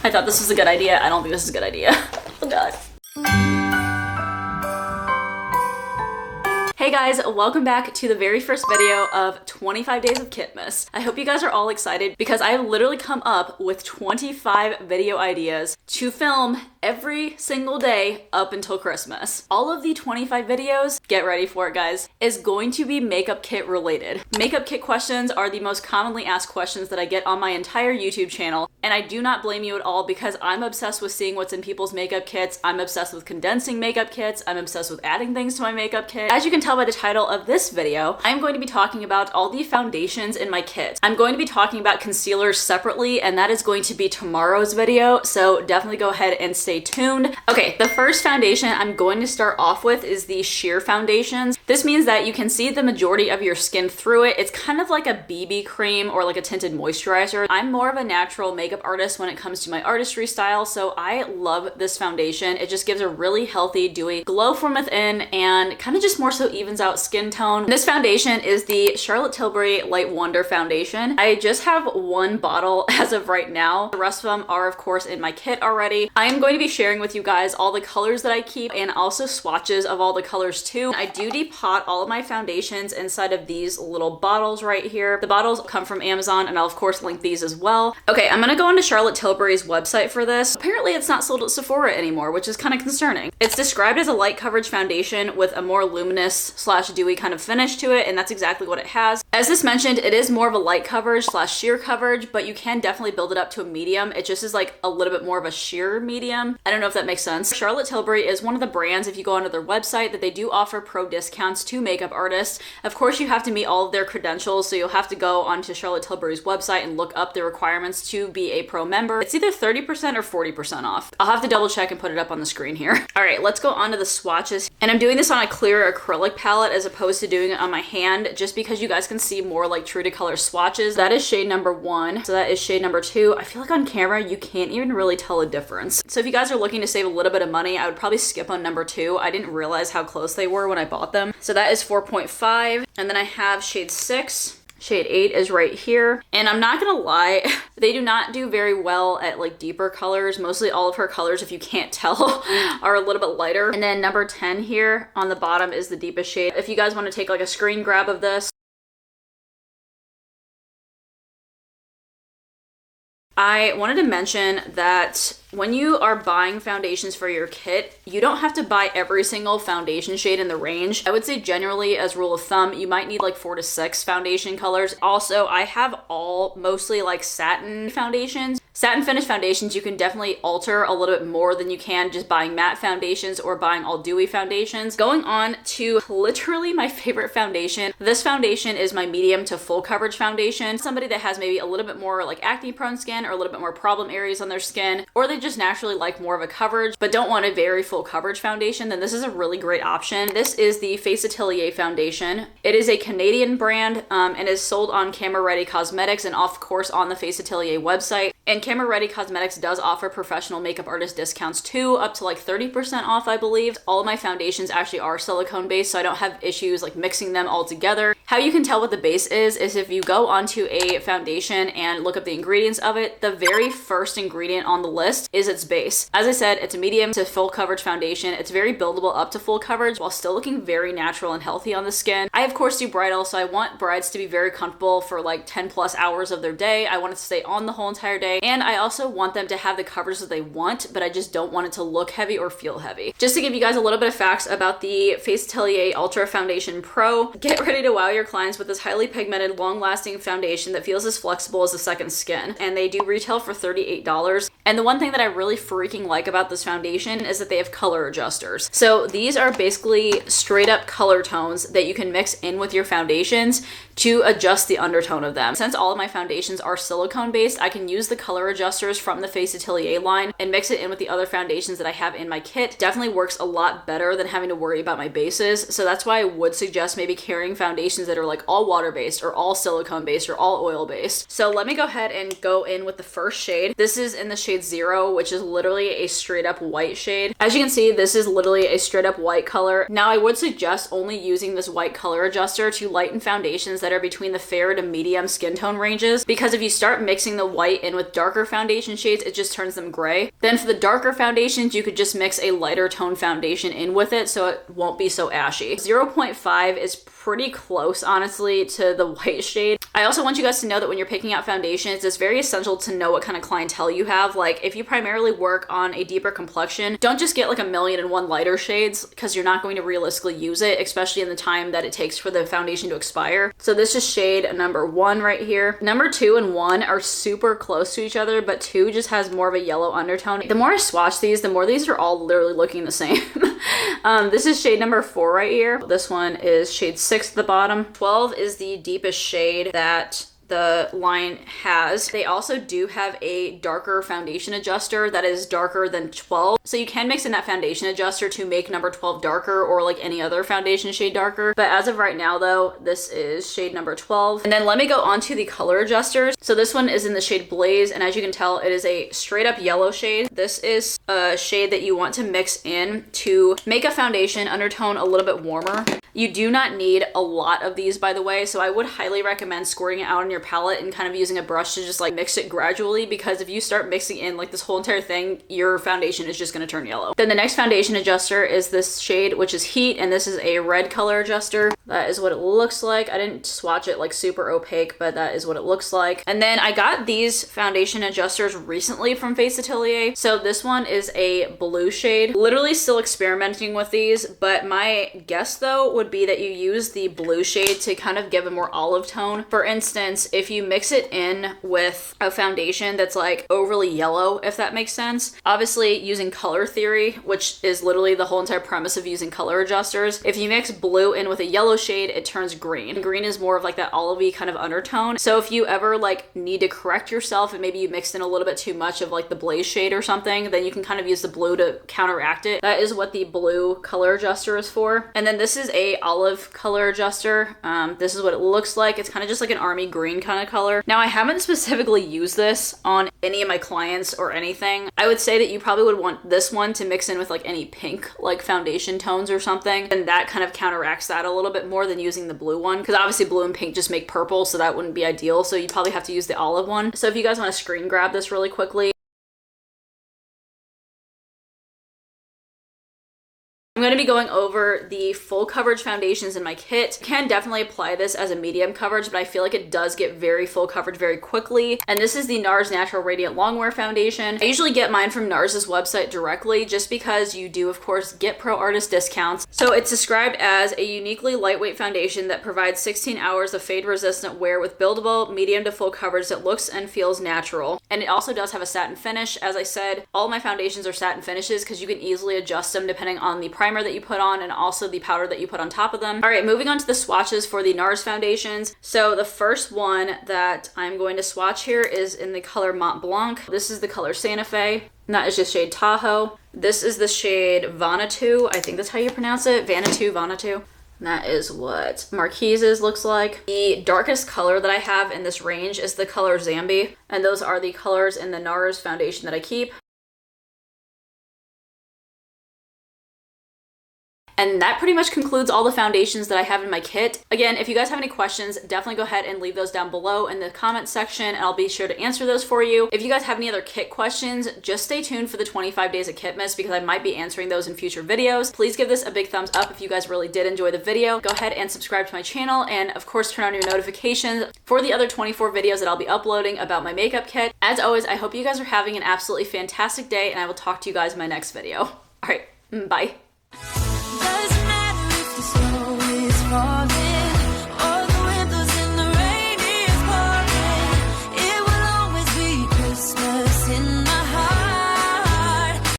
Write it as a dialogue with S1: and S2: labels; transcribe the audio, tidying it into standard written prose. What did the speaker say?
S1: I thought this was a good idea. I don't think this is a good idea. Oh God. Hey guys, welcome back to the very first video of 25 Days of Kitmas. I hope you guys are all excited because I have literally come up with 25 video ideas to film every single day up until Christmas. All of the 25 videos, get ready for it guys, is going to be makeup kit related. Makeup kit questions are the most commonly asked questions that I get on my entire YouTube channel, and I do not blame you at all because I'm obsessed with seeing what's in people's makeup kits. I'm obsessed with condensing makeup kits. I'm obsessed with adding things to my makeup kit. As you can tell by the title of this video, I'm going to be talking about all the foundations in my kit. I'm going to be talking about concealers separately, and that is going to be tomorrow's video, so definitely go ahead and stay tuned. Okay, the first foundation I'm going to start off with is the sheer foundations. This means that you can see the majority of your skin through it. It's kind of like a BB cream or like a tinted moisturizer. I'm more of a natural makeup artist when it comes to my artistry style, so I love this foundation. It just gives a really healthy, dewy glow from within and kind of just more so evens out skin tone. This foundation is the Charlotte Tilbury Light Wonder foundation. I just have one bottle as of right now. The rest of them are of course in my kit already. I am going to be sharing with you guys all the colors that I keep and also swatches of all the colors too. I do depot all of my foundations inside of these little bottles right here. The bottles come from Amazon and I'll of course link these as well. Okay, I'm gonna go onto Charlotte Tilbury's website for this. Apparently it's not sold at Sephora anymore, which is kind of concerning. It's described as a light coverage foundation with a more luminous slash dewy kind of finish to it, and that's exactly what it has. As this mentioned, it is more of a light coverage slash sheer coverage, but you can definitely build it up to a medium. It just is like a little bit more of a sheer medium. I don't know if that makes sense. Charlotte Tilbury is one of the brands, if you go onto their website, that they do offer pro discounts to makeup artists. Of course, you have to meet all of their credentials, so you'll have to go onto Charlotte Tilbury's website and look up the requirements to be a pro member. It's either 30% or 40% off. I'll have to double check and put it up on the screen here. All right, let's go on to the swatches. And I'm doing this on a clear acrylic palette as opposed to doing it on my hand, just because you guys can see more like true to color swatches. That is shade number 1. So that is shade number 2. I feel like on camera, you can't even really tell a difference. So if you guys are looking to save a little bit of money, I would probably skip on number 2. I didn't realize how close they were when I bought them. So that is 4.5. And then I have shade 6. Shade 8 is right here. And I'm not gonna lie, they do not do very well at like deeper colors. Mostly all of her colors, if you can't tell, are a little bit lighter. And then number 10 here on the bottom is the deepest shade. If you guys want to take like a screen grab of this, I wanted to mention that when you are buying foundations for your kit, you don't have to buy every single foundation shade in the range. I would say generally, as rule of thumb, you might need like 4 to 6 foundation colors. Also, I have all mostly like satin foundations. Satin finish foundations, you can definitely alter a little bit more than you can just buying matte foundations or buying all dewy foundations. Going on to literally my favorite foundation. This foundation is my medium to full coverage foundation. Somebody that has maybe a little bit more like acne prone skin or a little bit more problem areas on their skin, or they just naturally like more of a coverage but don't want a very full coverage foundation, then this is a really great option. This is the Face Atelier foundation. It is a Canadian brand and is sold on Camera Ready Cosmetics and of course on the Face Atelier website. And Camera Ready Cosmetics does offer professional makeup artist discounts too, up to like 30% off, I believe. All of my foundations actually are silicone based, so I don't have issues like mixing them all together. How you can tell what the base is if you go onto a foundation and look up the ingredients of it, the very first ingredient on the list is its base. As I said, it's a medium to full coverage foundation. It's very buildable up to full coverage while still looking very natural and healthy on the skin. I of course do bridal, so I want brides to be very comfortable for like 10 plus hours of their day. I want it to stay on the whole entire day. And I also want them to have the coverage that they want, but I just don't want it to look heavy or feel heavy. Just to give you guys a little bit of facts about the Face Atelier Ultra Foundation Pro, get ready to wow your clients with this highly pigmented, long-lasting foundation that feels as flexible as a second skin. And they do retail for $38. And the one thing that I really freaking like about this foundation is that they have color adjusters. So these are basically straight up color tones that you can mix in with your foundations to adjust the undertone of them. Since all of my foundations are silicone based, I can use the color adjusters from the Face Atelier line and mix it in with the other foundations that I have in my kit. Definitely works a lot better than having to worry about my bases. So that's why I would suggest maybe carrying foundations that are like all water based or all silicone based or all oil based. So let me go ahead and go in with the first shade. This is in the shade 0, which is literally a straight up white shade. As you can see, this is literally a straight up white color. Now I would suggest only using this white color adjuster to lighten foundations that that are between the fair to medium skin tone ranges, because if you start mixing the white in with darker foundation shades, it just turns them gray. Then for the darker foundations, you could just mix a lighter tone foundation in with it so it won't be so ashy. 0.5 is pretty close, honestly, to the white shade. I also want you guys to know that when you're picking out foundations, it's very essential to know what kind of clientele you have. Like, if you primarily work on a deeper complexion, don't just get like 1,000,001 lighter shades, because you're not going to realistically use it, especially in the time that it takes for the foundation to expire. So this is shade number 1 right here. Number 2 and 1 are super close to each other, but 2 just has more of a yellow undertone. The more I swatch these, the more these are all literally looking the same. This is shade number 4 right here. This one is shade 6 at the bottom. 12 is the deepest shade that the line has. They also do have a darker foundation adjuster that is darker than 12. So you can mix in that foundation adjuster to make number 12 darker, or like any other foundation shade darker. But as of right now though, this is shade number 12. And then let me go on to the color adjusters. So this one is in the shade Blaze, and as you can tell, it is a straight up yellow shade. This is a shade that you want to mix in to make a foundation undertone a little bit warmer. You do not need a lot of these, by the way, so I would highly recommend squirting it out on your palette and kind of using a brush to just like mix it gradually, because if you start mixing in like this whole entire thing, your foundation is just going to turn yellow. Then the next foundation adjuster is this shade, which is Heat, and this is a red color adjuster. That is what it looks like. I didn't swatch it like super opaque, but that is what it looks like. And then I got these foundation adjusters recently from Face Atelier. So this one is a blue shade. Literally still experimenting with these, but my guess though would be that you use the blue shade to kind of give a more olive tone. For instance, if you mix it in with a foundation that's like overly yellow, if that makes sense. Obviously using color theory, which is literally the whole entire premise of using color adjusters. If you mix blue in with a yellow shade, it turns green. And green is more of like that olivey kind of undertone. So if you ever like need to correct yourself and maybe you mixed in a little bit too much of like the Blaze shade or something, then you can kind of use the blue to counteract it. That is what the blue color adjuster is for. And then this is a olive color adjuster. This is what it looks like. It's kind of just like an army green kind of color. Now I haven't specifically used this on any of my clients or anything. I would say that you probably would want this one to mix in with like any pink like foundation tones or something, and that kind of counteracts that a little bit more than using the blue one, because obviously blue and pink just make purple, so that wouldn't be ideal. So you'd probably have to use the olive one. So if you guys want to screen grab this really quickly, I'm going to be going over the full coverage foundations in my kit. You can definitely apply this as a medium coverage, but I feel like it does get very full coverage very quickly. And this is the NARS Natural Radiant Longwear Foundation. I usually get mine from NARS's website directly, just because you do, of course, get pro artist discounts. So it's described as a uniquely lightweight foundation that provides 16 hours of fade resistant wear with buildable medium to full coverage that looks and feels natural. And it also does have a satin finish. As I said, all my foundations are satin finishes because you can easily adjust them depending on the primer that you put on and also the powder that you put on top of them. All right, moving on to the swatches for the NARS foundations. So the first one that I'm going to swatch here is in the color Mont Blanc. This is the color Santa Fe, and that is just shade Tahoe. This is the shade Vanatu. I think that's how you pronounce it. Vanatu. And that is what Marquise's looks like. The darkest color that I have in this range is the color Zambi, and those are the colors in the NARS foundation that I keep. And that pretty much concludes all the foundations that I have in my kit. Again, if you guys have any questions, definitely go ahead and leave those down below in the comments section, and I'll be sure to answer those for you. If you guys have any other kit questions, just stay tuned for the 25 Days of Kitmas, because I might be answering those in future videos. Please give this a big thumbs up if you guys really did enjoy the video. Go ahead and subscribe to my channel, and of course turn on your notifications for the other 24 videos that I'll be uploading about my makeup kit. As always, I hope you guys are having an absolutely fantastic day, and I will talk to you guys in my next video. All right, bye.